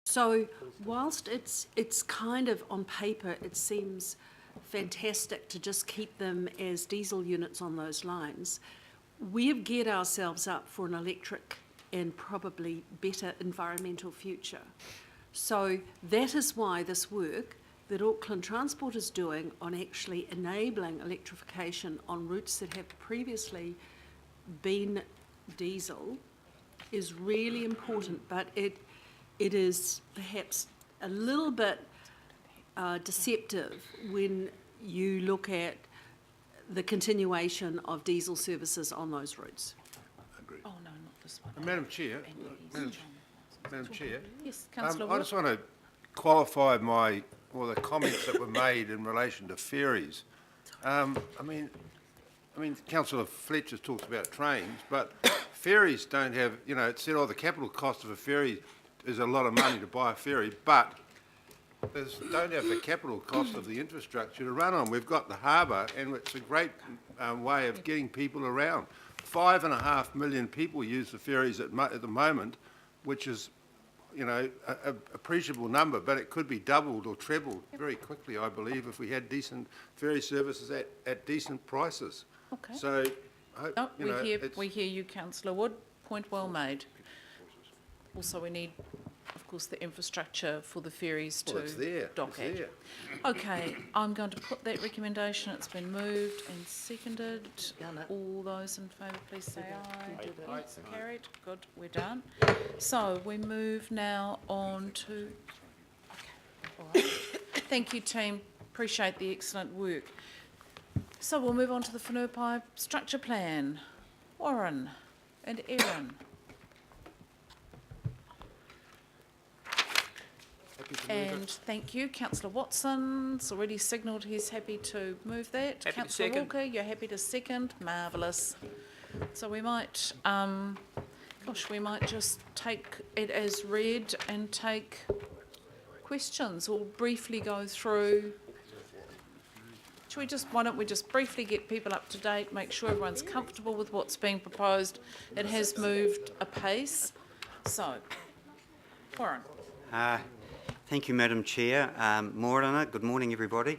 So whilst it's kind of on paper, it seems fantastic to just keep them as diesel units on those lines, we've geared ourselves up for an electric and probably better environmental future. So that is why this work that Auckland Transport is doing on actually enabling electrification on routes that have previously been diesel is really important, but it is perhaps a little bit deceptive when you look at the continuation of diesel services on those routes. Agreed. Oh, no, not this one. Madam Chair, Madam Chair, Yes, Councillor I just want to qualify the comments that were made in relation to ferries. I mean, Councillor Fletcher talks about trains, but ferries don't have, it said, the capital cost of a ferry is a lot of money to buy a ferry, but don't have the capital cost of the infrastructure to run on. We've got the harbour, and it's a great way of getting people around. 5.5 million people use the ferries at the moment, which is, an appreciable number, but it could be doubled or trebled very quickly, I believe, if we had decent ferry services at decent prices. Okay. So, we hear you, Councillor Wood. Point well made. Also, we need, of course, the infrastructure for the ferries to dock at. Okay, I'm going to put that recommendation. It's been moved and seconded. All those in favour, please say aye. Yes, carried. Good, we're done. So we move now on to. Okay, all right. Thank you, team. Appreciate the excellent work. So we'll move on to the Whenuapai structure plan. Warren and Erin. And thank you, Councillor Watson's already signalled he's happy to move that. Councillor Walker, you're happy to second. Marvellous. So we might, we might just take it as read and take questions or briefly go through. Why don't we just briefly get people up to date, make sure everyone's comfortable with what's being proposed. It has moved apace. So, Warren. Thank you, Madam Chair. Morena, good morning, everybody.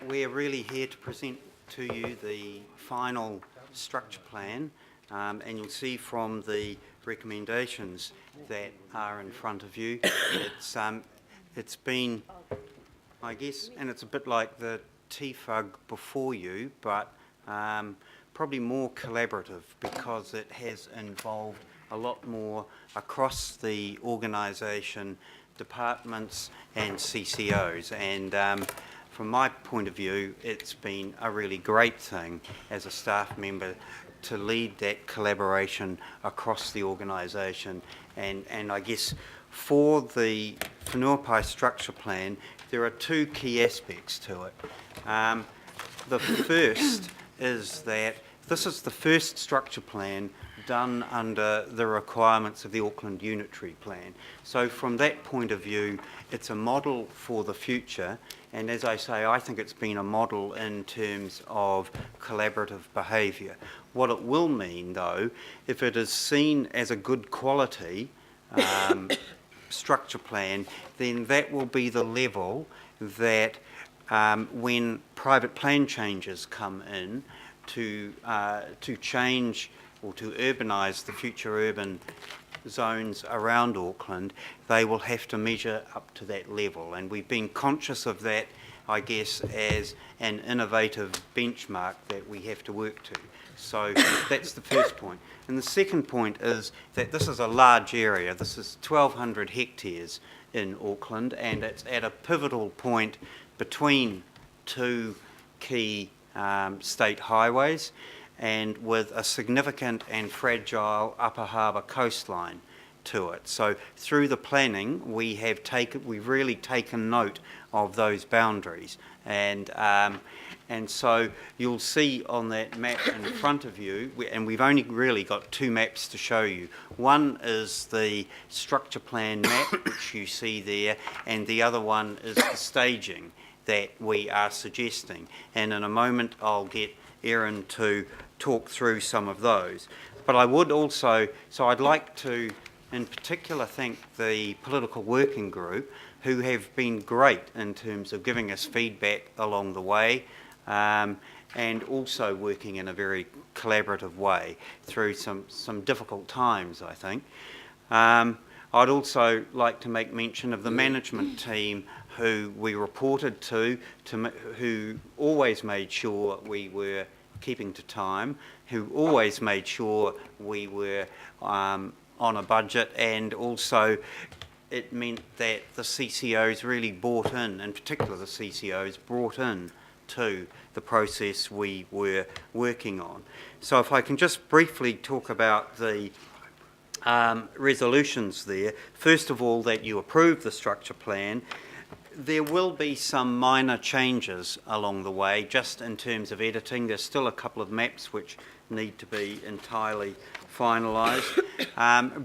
We're really here to present to you the final structure plan, and you'll see from the recommendations that are in front of you, it's been, I guess, and it's a bit like the TFUG before you, but probably more collaborative because it has involved a lot more across the organisation, departments and CCOs, and from my point of view it's been a really great thing as a staff member to lead that collaboration across the organisation, and I guess for the Whenuapai structure plan there are two key aspects to it. The first is that this is the first structure plan done under the requirements of the Auckland Unitary Plan. So from that point of view, it's a model for the future, and as I say, I think it's been a model in terms of collaborative behaviour. What it will mean, though, if it is seen as a good quality structure plan, then that will be the level that when private plan changes come in to change or to urbanise the future urban zones around Auckland, they will have to measure up to that level, and we've been conscious of that, I guess, as an innovative benchmark that we have to work to. So that's the first point. And the second point is that this is a large area. This is 1,200 hectares in Auckland, and it's at a pivotal point between two key state highways, and with a significant and fragile upper harbour coastline to it. So through the planning, we've really taken note of those boundaries, and so you'll see on that map in front of you, and we've only really got two maps to show you. One is the structure plan map, which you see there, and the other one is the staging that we are suggesting. And in a moment, I'll get Erin to talk through some of those. But I would also, so I'd like to in particular thank the political working group who have been great in terms of giving us feedback along the way, and also working in a very collaborative way through some difficult times, I think. I'd also like to make mention of the management team who we reported to who always made sure we were keeping to time, who always made sure we were on a budget, and also it meant that the CCOs really bought in particular the CCOs brought in to the process we were working on. So if I can just briefly talk about the resolutions there. First of all, that you approve the structure plan. There will be some minor changes along the way, just in terms of editing. There's still a couple of maps which need to be entirely finalised.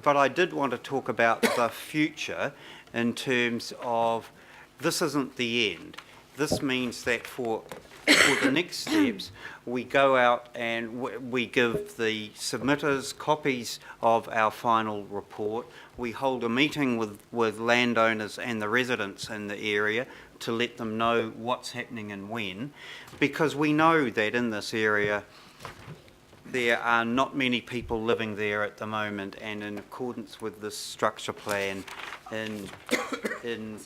But I did want to talk about the future in terms of this isn't the end. This means that for the next steps, we go out and we give the submitters copies of our final report. We hold a meeting with landowners and the residents in the area to let them know what's happening and when, because we know that in this area there are not many people living there at the moment, and in accordance with this structure plan, in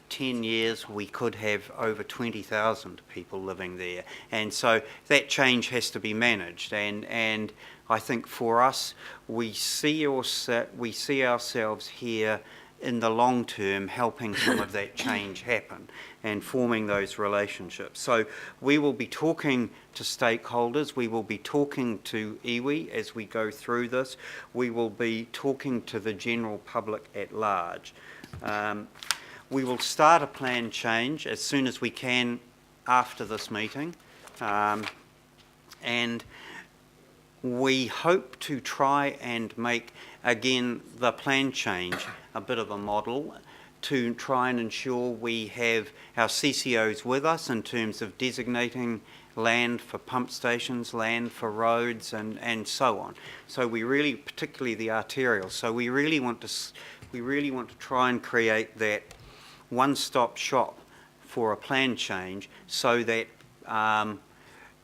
10 years we could have over 20,000 people living there, and so that change has to be managed, and I think for us we see ourselves here in the long term helping some of that change happen and forming those relationships. So we will be talking to stakeholders, we will be talking to iwi as we go through this, we will be talking to the general public at large. We will start a plan change as soon as we can after this meeting, and we hope to try and make, again, the plan change a bit of a model to try and ensure we have our CCOs with us in terms of designating land for pump stations, land for roads, and so on. So we really, particularly the arterial, so we really want to try and create that one-stop shop for a plan change so that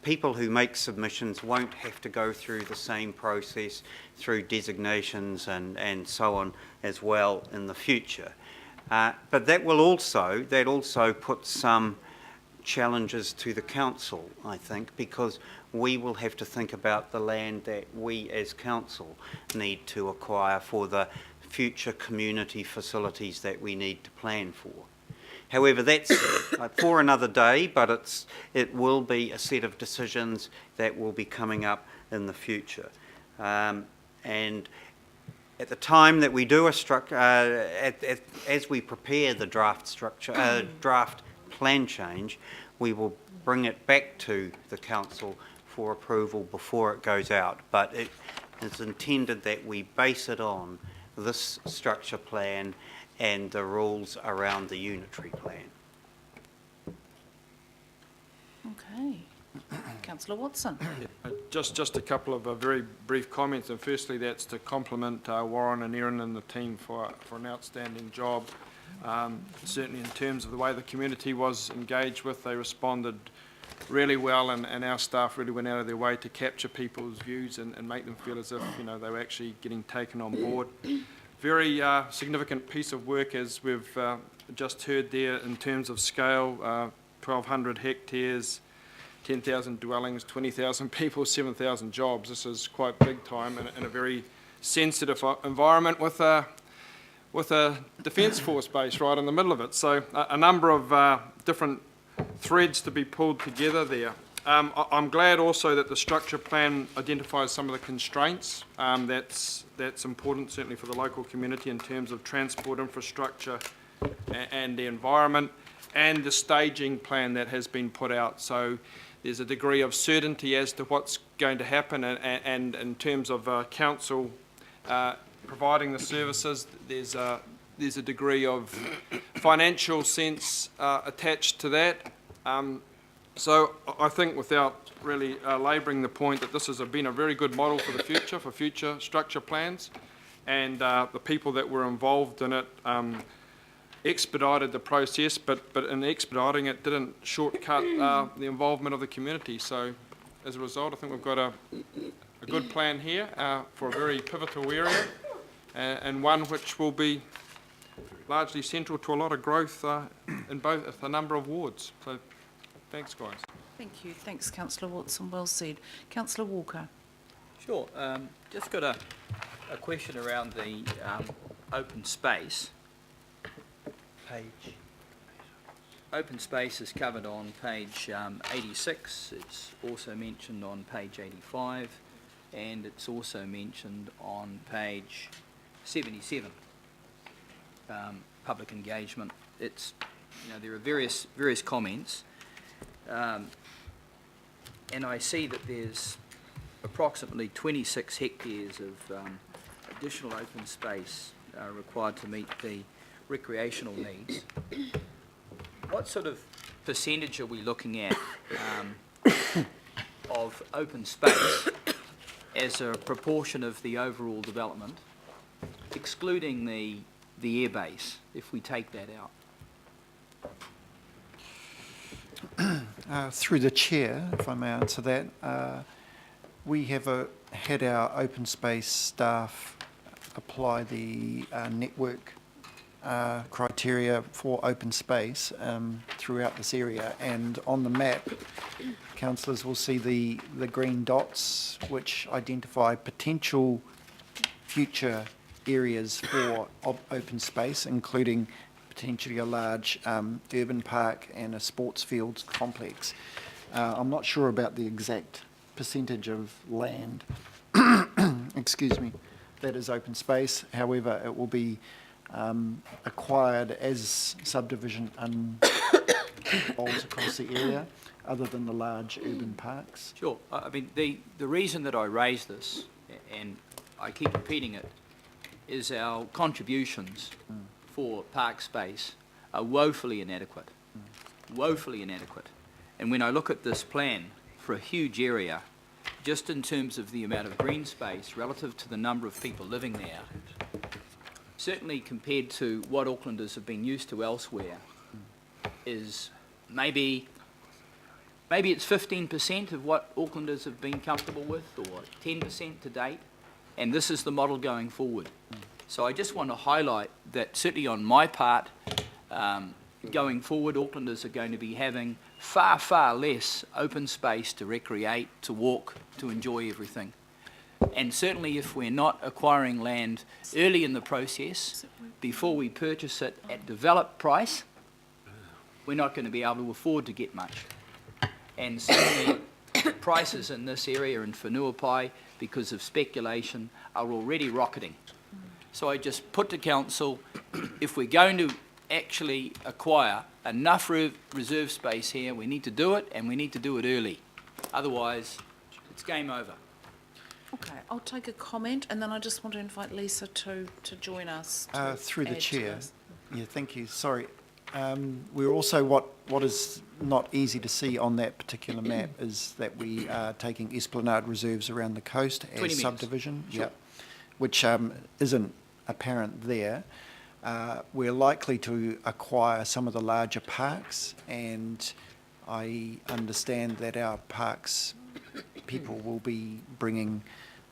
people who make submissions won't have to go through the same process through designations and so on as well in the future. But that also puts some challenges to the council, I think, because we will have to think about the land that we as council need to acquire for the future community facilities that we need to plan for. However, that's for another day, but it will be a set of decisions that will be coming up in the future. And at the time that we do a structure, as we prepare the draft plan change, we will bring it back to the council for approval before it goes out. But it is intended that we base it on this structure plan and the rules around the unitary plan. Okay. Councillor Watson. Just a couple of very brief comments, and firstly that's to compliment Warren and Erin and the team for an outstanding job. Certainly in terms of the way the community was engaged with, they responded really well, and our staff really went out of their way to capture people's views and make them feel as if they were actually getting taken on board. Very significant piece of work, as we've just heard there, in terms of scale, 1,200 hectares, 10,000 dwellings, 20,000 people, 7,000 jobs. This is quite big time in a very sensitive environment with a defence force base right in the middle of it. So a number of different threads to be pulled together there. I'm glad also that the structure plan identifies some of the constraints. That's important certainly for the local community in terms of transport infrastructure and the environment, and the staging plan that has been put out. So there's a degree of certainty as to what's going to happen, and in terms of council providing the services, there's a degree of financial sense attached to that. So I think, without really labouring the point, that this has been a very good model for the future, for future structure plans, and the people that were involved in it expedited the process, but in expediting it didn't shortcut the involvement of the community. So as a result, I think we've got a good plan here for a very pivotal area, and one which will be largely central to a lot of growth in both a number of wards. So thanks, guys. Thank you. Thanks, Councillor Watson. Well said. Councillor Walker. Sure. Just got a question around the open space. Open space is covered on page 86. It's also mentioned on page 85, and it's also mentioned on page 77. Public engagement. It's, there are various comments, and I see that there's approximately 26 hectares of additional open space required to meet the recreational needs. What sort of percentage are we looking at of open space as a proportion of the overall development, excluding the airbase, if we take that out? Through the chair, if I may answer that, we have had our open space staff apply the network criteria for open space throughout this area, and on the map councillors will see the green dots which identify potential future areas for open space, including potentially a large urban park and a sports fields complex. I'm not sure about the exact percentage of land excuse me, that is open space. However, it will be acquired as subdivision unfolds across the area, other than the large urban parks. Sure. I mean, the reason that I raise this, and I keep repeating it, is our contributions for park space are woefully inadequate. Woefully inadequate. And when I look at this plan for a huge area, just in terms of the amount of green space relative to the number of people living there, certainly compared to what Aucklanders have been used to elsewhere, is maybe it's 15% of what Aucklanders have been comfortable with, or 10% to date, and this is the model going forward. So I just want to highlight that certainly on my part, going forward, Aucklanders are going to be having far, far less open space to recreate, to walk, to enjoy everything. And certainly if we're not acquiring land early in the process, before we purchase it at developed price, we're not going to be able to afford to get much. And certainly prices in this area in Whenuapai, because of speculation, are already rocketing. So I just put to council, if we're going to actually acquire enough reserve space here, we need to do it, and we need to do it early. Otherwise, it's game over. Okay, I'll take a comment, and then I just want to invite Lisa to join us. Through the add to chair. this. Yeah, thank you. Sorry. We're also, what is not easy to see on that particular map is that we are taking esplanade reserves around the coast as subdivision. Sure. Yep. Which isn't apparent there. We're likely to acquire some of the larger parks, and I understand that our parks people will be bringing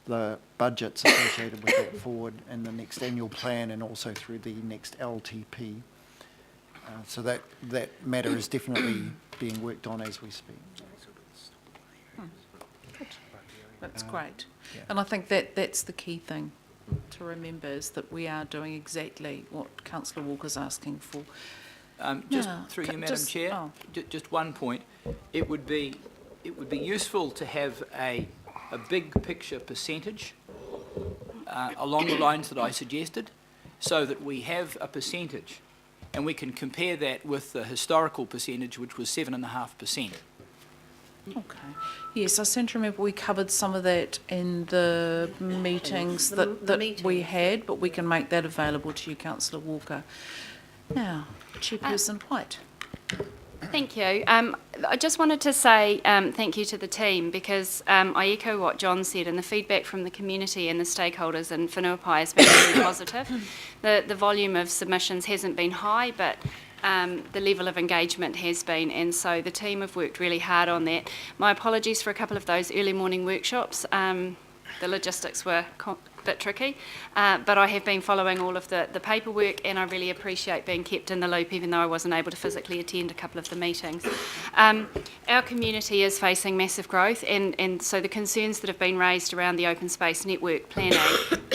the budgets associated with that forward in the next annual plan and also through the next LTP. So that matter is definitely being worked on as we speak. Good. That's great. Yeah. And I think that's the key thing to remember, is that we are doing exactly what Councillor Walker's asking for. Just through you, Madam Chair, just one point. It would be useful to have a big picture percentage along the lines that I suggested, so that we have a percentage and we can compare that with the historical percentage, which was 7.5%. Okay. Yes, I seem to remember we covered some of that in the meetings that we had, but we can make that available to you, Councillor Walker. Now, Chairperson White. Thank you. I just wanted to say thank you to the team because I echo what John said, and the feedback from the community and the stakeholders in Whenuapai has been really positive. The volume of submissions hasn't been high, but the level of engagement has been, and so the team have worked really hard on that. My apologies for a couple of those early morning workshops. The logistics were a bit tricky, but I have been following all of the paperwork, and I really appreciate being kept in the loop even though I wasn't able to physically attend a couple of the meetings. Our community is facing massive growth, and so the concerns that have been raised around the open space network planning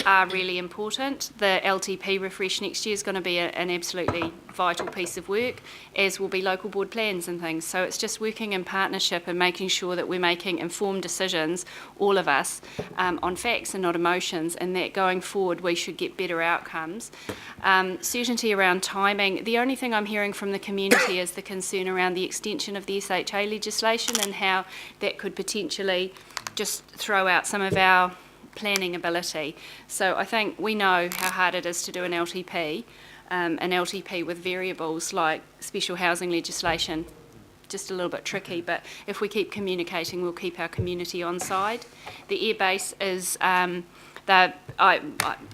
are really important. The LTP refresh next year is going to be an absolutely vital piece of work, as will be local board plans and things. So it's just working in partnership and making sure that we're making informed decisions, all of us, on facts and not emotions, and that going forward we should get better outcomes. Certainty around timing. The only thing I'm hearing from the community is the concern around the extension of the SHA legislation and how that could potentially just throw out some of our planning ability. So I think we know how hard it is to do an LTP with variables like special housing legislation, just a little bit tricky, but if we keep communicating, we'll keep our community on side. The airbase is,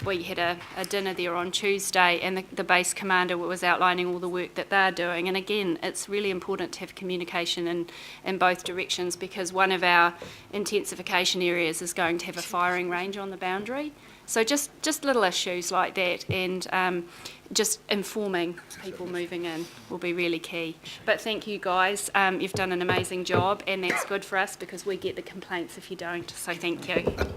we had a dinner there on Tuesday, and the base commander was outlining all the work that they're doing, and again, it's really important to have communication in both directions, because one of our intensification areas is going to have a firing range on the boundary. So just little issues like that, and just informing people moving in will be really key. But thank you guys, you've done an amazing job, and that's good for us because we get the complaints if you don't, so thank you.